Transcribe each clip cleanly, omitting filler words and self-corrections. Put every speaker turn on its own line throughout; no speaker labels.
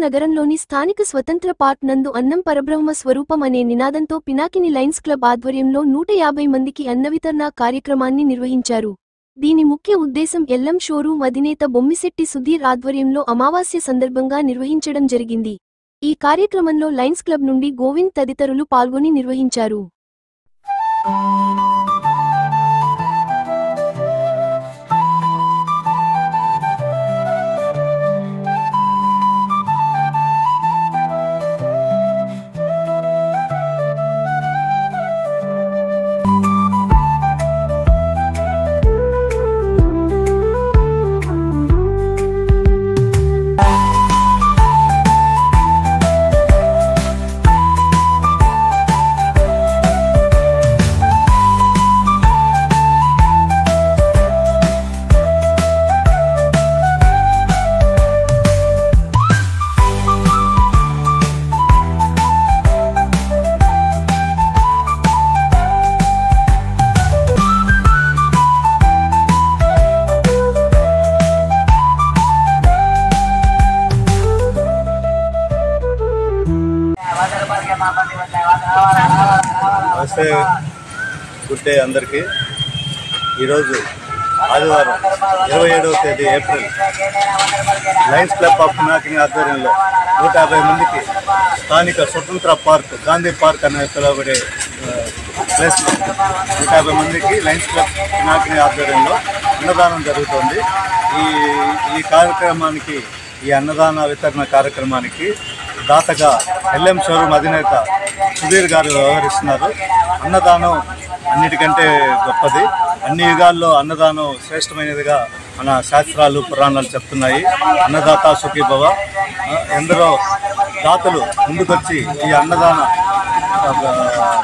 నగరంలోని స్థానిక స్వతంత్ర పార్క్ నందు అన్నం పరబ్రహ్మ స్వరూపం అనే నినాదంతో పినాకిని లయన్స్ క్లబ్ ఆధ్వర్యంలో 150 మందికి అన్నవితరణ కార్యక్రమాన్ని నిర్వహించారు. దీని ముఖ్య ఉద్దేశం ఎల్ఎం షోరూం అధినేత బొమ్మిశెట్టి సుధీర్ ఆధ్వర్యంలో అమావాస్య సందర్భంగా నిర్వహించడం జరిగింది. ఈ కార్యక్రమంలో లయన్స్ క్లబ్ నుండి గోవింద్ తదితరులు పాల్గొని నిర్వహించారు.
నమస్తే, గుడ్ డే అందరికీ. ఈరోజు ఆదివారం 27వ తేదీ April Lions club of Pinakini ఆధ్వర్యంలో 150 మందికి స్థానిక స్వతంత్ర పార్క్, గాంధీ పార్క్ అనే పిలువబడే ప్లేస్లో 150 మందికి లయన్స్ క్లబ్ పినాకిని ఆధ్వర్యంలో అన్నదానం జరుగుతోంది. ఈ కార్యక్రమానికి, ఈ అన్నదాన వితరణ కార్యక్రమానికి దాతగా ఎల్ఎం షోరూం అధినేత సుధీర్ గారు వ్యవహరిస్తున్నారు. అన్నదానం అన్నిటికంటే గొప్పది. అన్ని యుగాల్లో అన్నదానం శ్రేష్టమైనదిగా మన శాస్త్రాలు, పురాణాలు చెప్తున్నాయి. అన్నదాత సుఖీభవ. ఎందరో దాతలు ముందుకొచ్చి ఈ అన్నదాన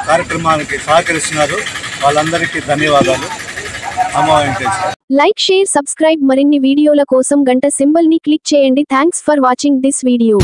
కార్యక్రమానికి సహకరిస్తున్నారు. వాళ్ళందరికీ ధన్యవాదాలు.
Like, share, subscribe. మరిన్ని వీడియోల కోసం గంట సింబల్ ని క్లిక్ చేయండి. Thanks for watching this video.